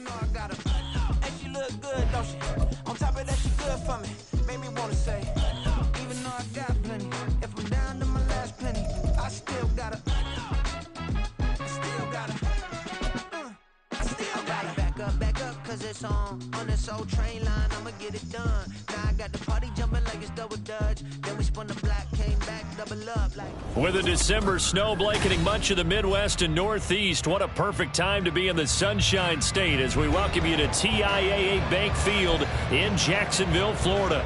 know I got her. And she look good, don't she? On top of that, she good for me. Made me wanna say, even though I got plenty, if I'm down to my last penny, I still got her. I still got her. I still got her. Back up, cause it's on this old train line, I'ma get it done. Now I got the party jumping like it's double dutch. Then we spun the block, came back, double up like. With a December snow blanketing much of the Midwest and Northeast, what a perfect time to be in the Sunshine State as we welcome you to TIAA Bank Field in Jacksonville, Florida.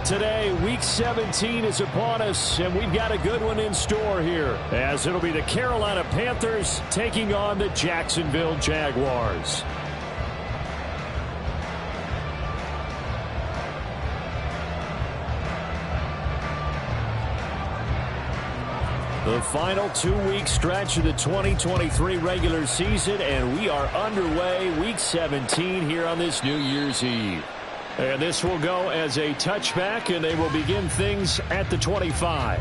Today, Week 17 is upon us, and we've got a good one in store here, as it'll be the Carolina Panthers taking on the Jacksonville Jaguars. The final 2-week stretch of the 2023 regular season, and we are underway Week 17 here on this New Year's Eve. And this will go as a touchback, and they will begin things at the 25.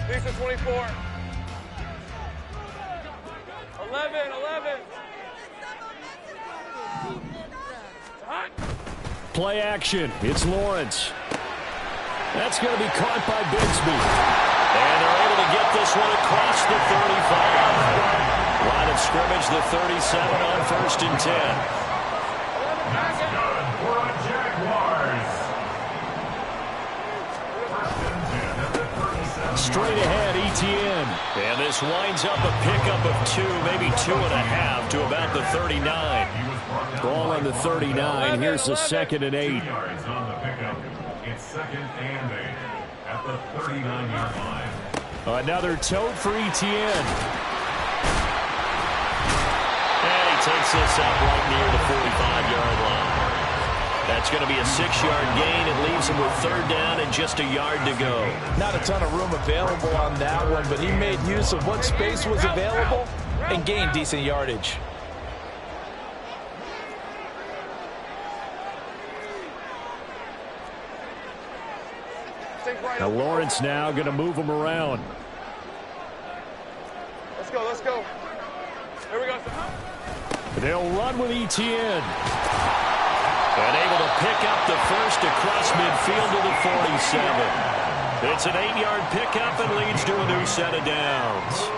These are 24. 11. Play action. It's Lawrence. That's going to be caught by Bigsby. And they're able to get this one across the 35. Line of scrimmage, the 37 on 1st and 10. That's good for the Jaguars. 1st and 10 at the 37. Straight ahead, ETN. And this winds up a pickup of 2, maybe 2.5 to about the 39. Ball on the 39. Here's the 2nd and 8. Yards on the pickup. It's 2nd and 8 at the 39-yard line. Another tote for ETN. And he takes this up right near the 45-yard line. That's going to be a 6-yard gain. It leaves him with 3rd down and just a yard to go. Not a ton of room available on that one, but he made use of what space was available and gained decent yardage. Now Lawrence now going to move him around. Let's go. Here we go. They'll run with ETN. And able to pick up the first across midfield to the 47. It's an 8-yard pickup and leads to a new set of downs.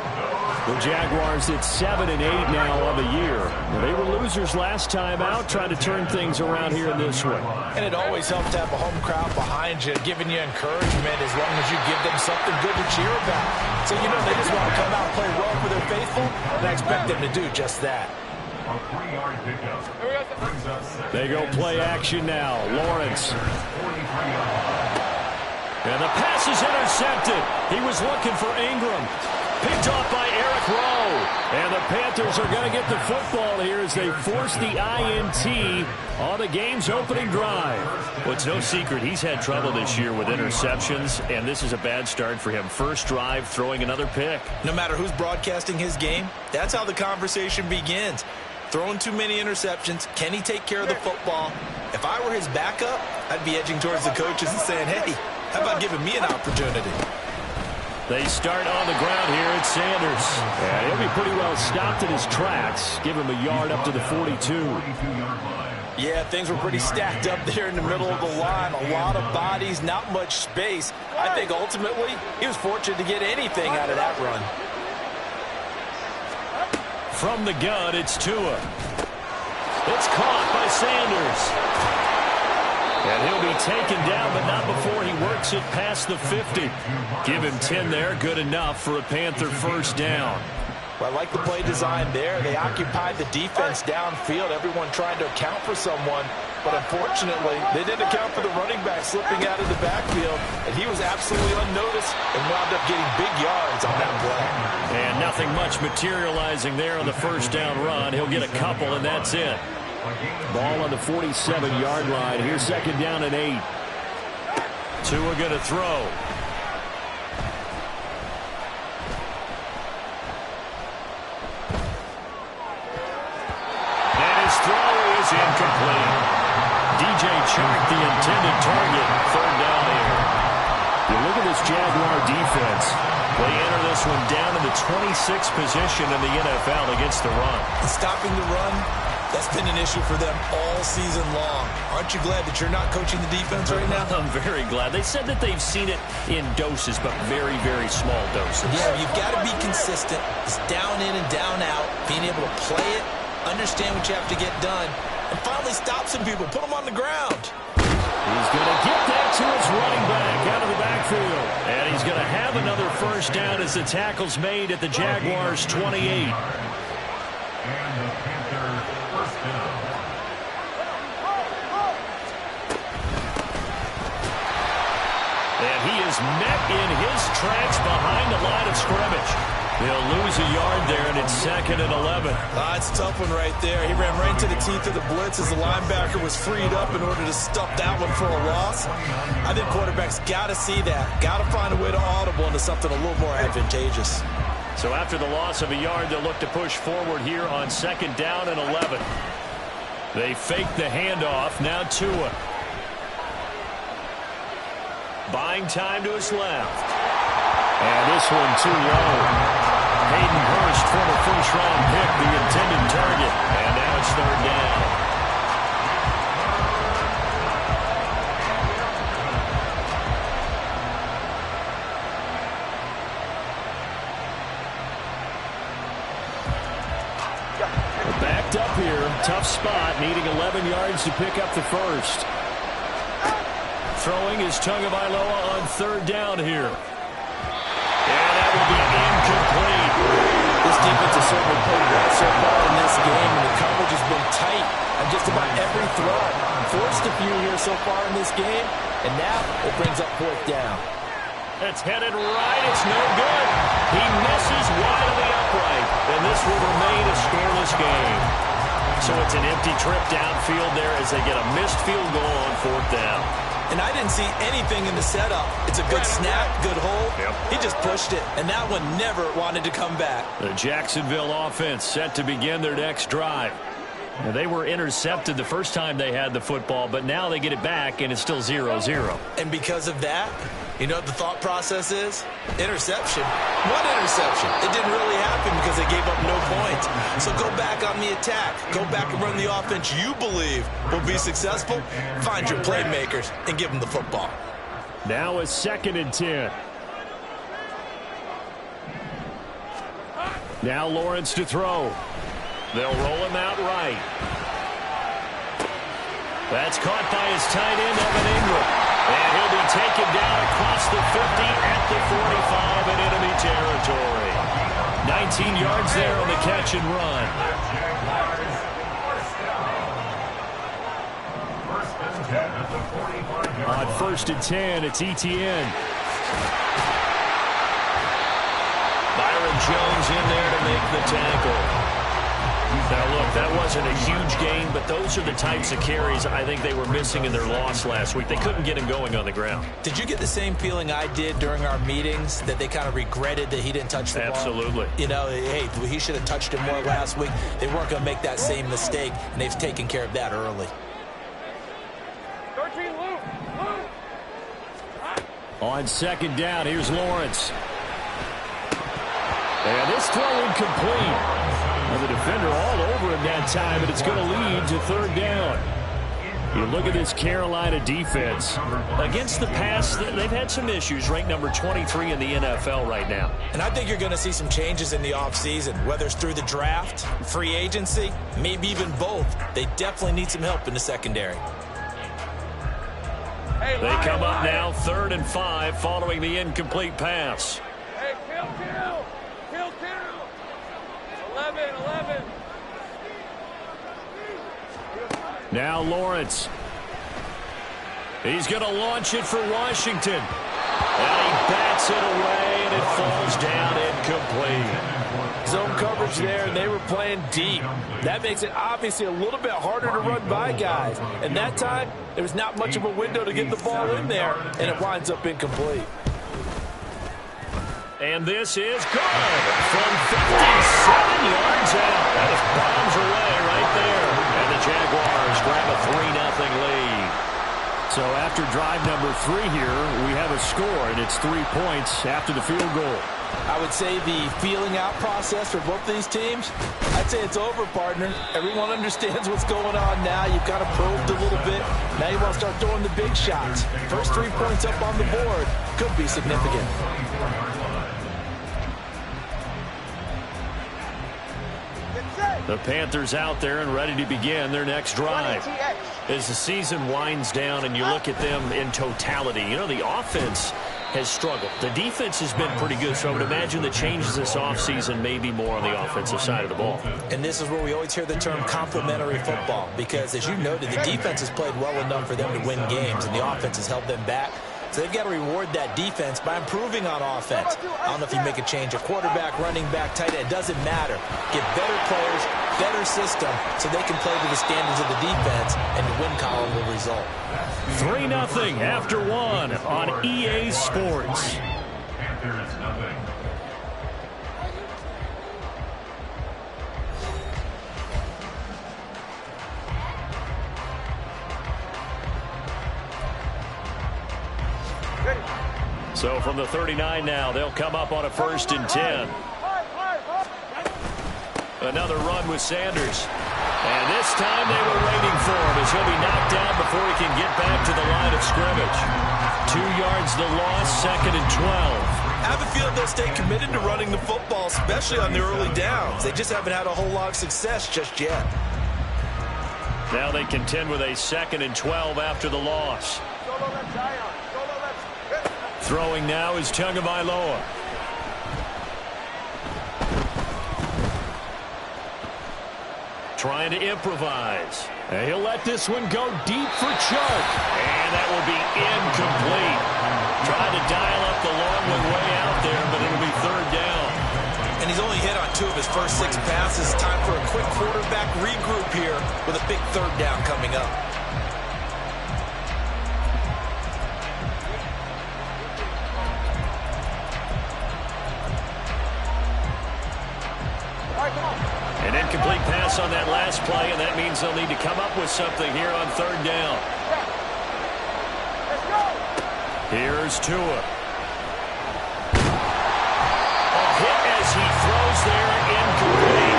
The Jaguars at 7 and 8 now on the year. They were losers last time out, trying to turn things around here in this one. And it always helps to have a home crowd behind you, giving you encouragement as long as you give them something good to cheer about. So, they just want to come out and play well for their faithful, and I expect them to do just that. A 3-yard pickup. They go play action now. Lawrence. And the pass is intercepted. He was looking for Ingram. Picked off by Eric Rowe. And the Panthers are going to get the football here as they force the INT on the game's opening drive. Well, it's no secret he's had trouble this year with interceptions, and this is a bad start for him. First drive, throwing another pick. No matter who's broadcasting his game, that's how the conversation begins. Throwing too many interceptions. Can he take care of the football? If I were his backup, I'd be edging towards the coaches and saying, hey, how about giving me an opportunity? They start on the ground here at Sanders. And he'll be pretty well stopped in his tracks. Give him a yard up to the 42. Yeah, things were pretty stacked up there in the middle of the line. A lot of bodies, not much space. I think ultimately he was fortunate to get anything out of that run. From the gun, it's Tua. It's caught by Sanders. And he'll be taken down, but not before he works it past the 50. Give him 10 there, good enough for a Panther first down. Well, I like the play design there. They occupied the defense downfield, everyone trying to account for someone. But unfortunately, they didn't account for the running back slipping out of the backfield, and he was absolutely unnoticed and wound up getting big yards on that play. And nothing much materializing there on the first down run. He'll get a couple, and that's it. Ball on the 47-yard line. Here's 2nd down and 8. Tua going to throw. And his throw is incomplete. DJ Chark, the intended target. Third down here. You look at this Jaguar defense. They enter this one down in the 26th position in the NFL against the run. Stopping the run, that's been an issue for them all season long. Aren't you glad that you're not coaching the defense right now? I'm very glad. They said that they've seen it in doses, but very, very small doses. Yeah, you've got to be consistent. It's down in and down out, being able to play it, understand what you have to get done, and finally stop some people, put them on the ground. He's going to get that to his running back out of the backfield. And he's going to have another first down as the tackle's made at the Jaguars' 28. And the Panthers first down. And he is met in his tracks behind the line of scrimmage. He'll lose a yard there, and it's 2nd and 11. It's a tough one right there. He ran right into the teeth of the blitz as the linebacker was freed up in order to stuff that one for a loss. I think quarterbacks got to see that. Got to find a way to audible into something a little more advantageous. So after the loss of a yard, they'll look to push forward here on 2nd down and 11. They fake the handoff. Now Tua. Buying time to his left. And this one too low. Hayden Hurst, former first-round pick, the intended target. And now it's 3rd down. Backed up here. Tough spot, needing 11 yards to pick up the first. Throwing is Tagovailoa on 3rd down here. And that will be incomplete. This defense has certainly played well so far in this game, and the coverage has been tight on just about every throw. Forced a few here so far in this game, and now it brings up 4th down. It's headed right. It's no good. He misses wide of the upright, and this will remain a scoreless game. So it's an empty trip downfield there as they get a missed field goal on 4th down. And I didn't see anything in the setup. It's a good snap, good hold. Yep. He just pushed it, and that one never wanted to come back. The Jacksonville offense set to begin their next drive. Now, they were intercepted the first time they had the football, but now they get it back, and it's still 0-0. And because of that, you know what the thought process is? Interception. One interception. It didn't really happen because they gave up no points. So go back on the attack. Go back and run the offense you believe will be successful. Find your playmakers and give them the football. Now a 2nd and 10. Now Lawrence to throw. They'll roll him out right. That's caught by his tight end, Evan Ingram. And he'll be taken down across the 50 at the 45 in enemy territory. 19 yards there on the catch and run. On 1st and 10, it's ETN. Byron Jones in there to make the tackle. Now, look, that wasn't a huge gain, but those are the types of carries I think they were missing in their loss last week. They couldn't get him going on the ground. Did you get the same feeling I did during our meetings, that they kind of regretted that he didn't touch the ball? Absolutely. You know, hey, he should have touched it more last week. They weren't going to make that same mistake, and they've taken care of that early. 13, Luke. On 2nd down, here's Lawrence. And this throw incomplete. Well, the defender all over him that time, and it's going to lead to 3rd down. You look at this Carolina defense. Against the pass, they've had some issues, ranked number 23 in the NFL right now. And I think you're going to see some changes in the offseason, whether it's through the draft, free agency, maybe even both. They definitely need some help in the secondary. Hey, They come up now 3rd and 5 following the incomplete pass. Hey, kill. 11. Now Lawrence. He's going to launch it for Washington. And he bats it away, and it falls down incomplete. Zone coverage there, and they were playing deep. That makes it obviously a little bit harder to run by guys. And that time, there was not much of a window to get the ball in there, and it winds up incomplete. And this is good from 57 yards out. That is bombs away right there. And the Jaguars grab a 3-0 lead. So after drive number 3 here, we have a score, and it's 3 points after the field goal. I would say the feeling out process for both these teams, I'd say it's over, partner. Everyone understands what's going on now. You've kind of probed a little bit. Now you want to start throwing the big shots. First 3 points up on the board could be significant. The Panthers out there and ready to begin their next drive. As the season winds down and you look at them in totality, you know, the offense has struggled. The defense has been pretty good, so I would imagine the changes this offseason may be more on the offensive side of the ball. And this is where we always hear the term complementary football, because as you noted, the defense has played well enough for them to win games, and the offense has held them back. So they've got to reward that defense by improving on offense. I don't know if you make a change, a quarterback, running back, tight end, it doesn't matter. Get better players, better system, so they can play to the standards of the defense, and the win column will result. 3-0 after 1 on EA Sports. Panthers nothing. So from the 39 now, they'll come up on a 1st and 10. Another run with Sanders. And this time they were waiting for him as he'll be knocked down before he can get back to the line of scrimmage. 2 yards the loss, 2nd and 12. I have a feeling they'll stay committed to running the football, especially on the early downs. They just haven't had a whole lot of success just yet. Now they contend with a 2nd and 12 after the loss. Throwing now is Tagovailoa. Trying to improvise. And he'll let this one go deep for choke. And that will be incomplete. Trying to dial up the long one way out there, but it'll be 3rd down. And he's only hit on 2 of his first 6 passes. Time for a quick quarterback regroup here with a big 3rd down coming up. An incomplete pass on that last play, and that means they'll need to come up with something here on 3rd down. Here's Tua. A hit as he throws there, incomplete.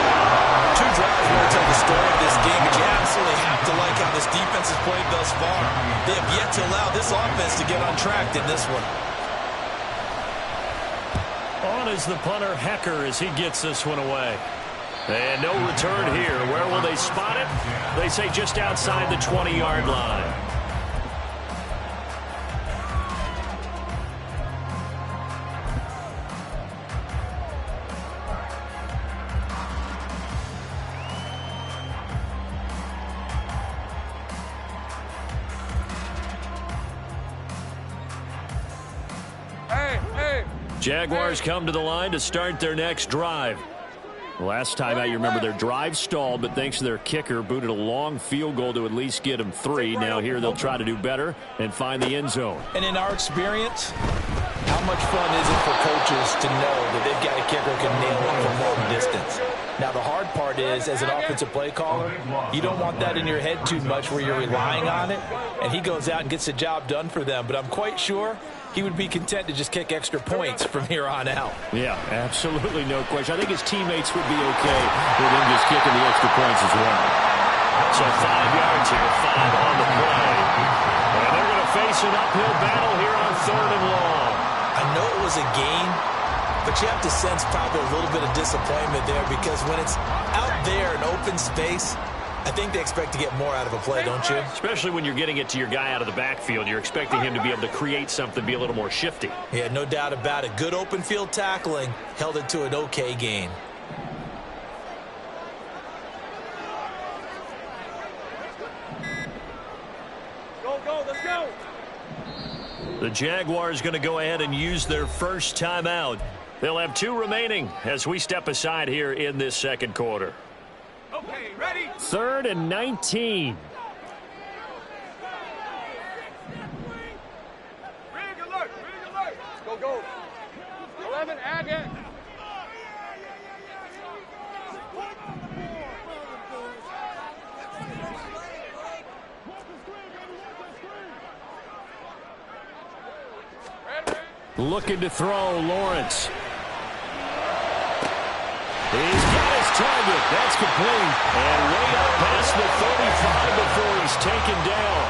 2 drives where tell the story of this game, but you absolutely have to like how this defense has played thus far. They have yet to allow this offense to get untracked in this one. On is the punter, Hecker, as he gets this one away. And no return here. Where will they spot it? They say just outside the 20-yard line. Jaguars come to the line to start their next drive. Last time out, you remember their drive stalled, but thanks to their kicker, booted a long field goal to at least get them 3. Now here they'll try to do better and find the end zone. And in our experience, how much fun is it for coaches to know that they've got a kicker who can nail it from long distance? Now, the hard part is, as an offensive play caller, you don't want that in your head too much where you're relying on it, and he goes out and gets the job done for them. But I'm quite sure he would be content to just kick extra points from here on out. Yeah, absolutely no question. I think his teammates would be okay with him just kicking the extra points as well. So 5 yards here, 5 on the play. And they're going to face an uphill battle here on 3rd and long. I know it was a gain, but you have to sense probably a little bit of disappointment there, because when it's out there in open space, I think they expect to get more out of a play, don't you? Especially when you're getting it to your guy out of the backfield. You're expecting him to be able to create something, be a little more shifty. Yeah, no doubt about it. Good open field tackling held it to an okay gain. Go, let's go. The Jaguars going to go ahead and use their first timeout. They'll have 2 remaining as we step aside here in this 2nd quarter. Okay, ready? 3rd and 19. Rig alert. Go. 11, Agate. Looking to throw, Lawrence. He's got his target. That's complete. And way up past the 35 before he's taken down.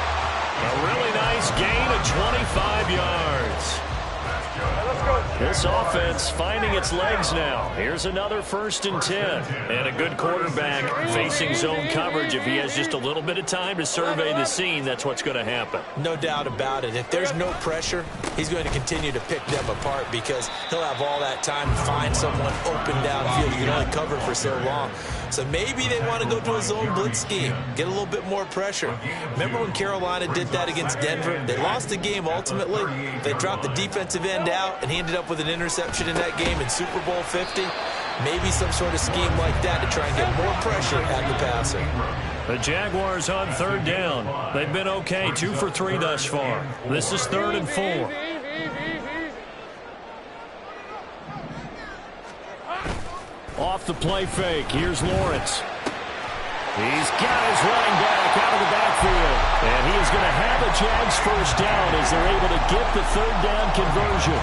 A really nice gain of 25 yards. This offense finding its legs now. Here's another 1st and 10. And a good quarterback facing zone coverage. If he has just a little bit of time to survey the scene, that's what's going to happen. No doubt about it. If there's no pressure, he's going to continue to pick them apart because he'll have all that time to find someone open downfield. You can only cover for so long. So maybe they want to go to a zone blitz scheme, get a little bit more pressure. Remember when Carolina did that against Denver? They lost the game ultimately. They dropped the defensive end out, and he ended up with an interception in that game in Super Bowl 50. Maybe some sort of scheme like that to try and get more pressure at the passer. The Jaguars on 3rd down. They've been okay, 2 for 3 thus far. This is 3rd and 4. Off the play fake, here's Lawrence. He's got his running back out of the backfield. And he is going to have a Jags 1st down as they're able to get the 3rd down conversion.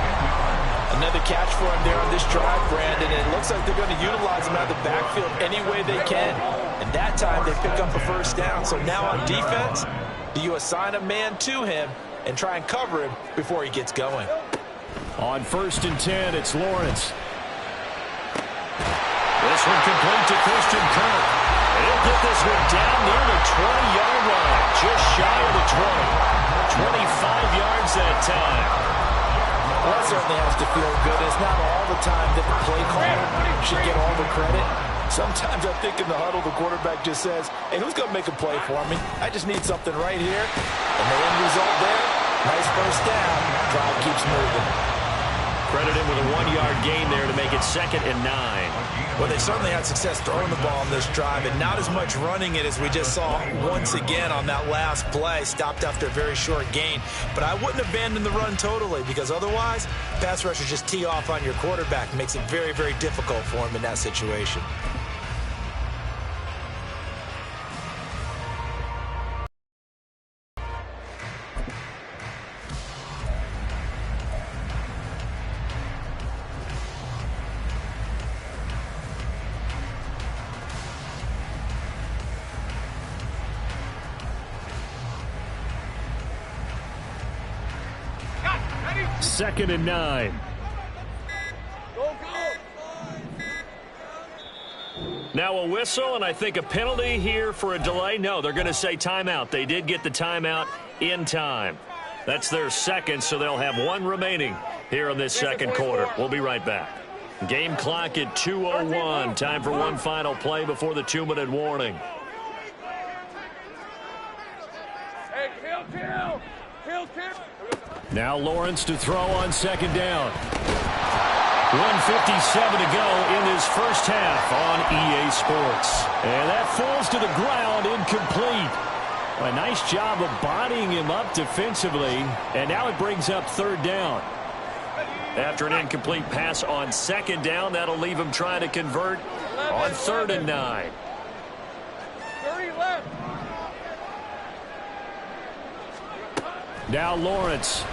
Another catch for him there on this drive, Brandon. And it looks like they're going to utilize him out of the backfield any way they can. And that time they pick up a 1st down. So now on defense, do you assign a man to him and try and cover him before he gets going? On 1st and 10, it's Lawrence. This one complete to Christian Kirk. He'll get this one down near the 20-yard line, just shy of the 20. 25 yards that time. Well, that certainly has to feel good. It's not all the time that the play caller should get all the credit. Sometimes I think in the huddle, the quarterback just says, hey, who's going to make a play for me? I just need something right here. And the end result there, nice 1st down. Drive keeps moving. Credit him with a 1-yard gain there to make it 2nd and 9. Well, they certainly had success throwing the ball on this drive, and not as much running it as we just saw once again on that last play. Stopped after a very short gain. But I wouldn't abandon the run totally, because otherwise, pass rushers just tee off on your quarterback. Makes it very, very difficult for him in that situation. Second and 9. Now a whistle, and I think a penalty here for a delay. No, they're going to say timeout. They did get the timeout in time. That's their 2nd, so they'll have 1 remaining here in this 2nd quarter. We'll be right back. Game clock at 2:01. Time for 1 final play before the 2-minute warning. Hey, kill. Now Lawrence to throw on 2nd down. 1:57 to go in this 1st half on EA Sports. And that falls to the ground, incomplete. A nice job of bodying him up defensively. And now it brings up 3rd down. After an incomplete pass on 2nd down, that'll leave him trying to convert on 3rd and 9. 30 left. Now Lawrence.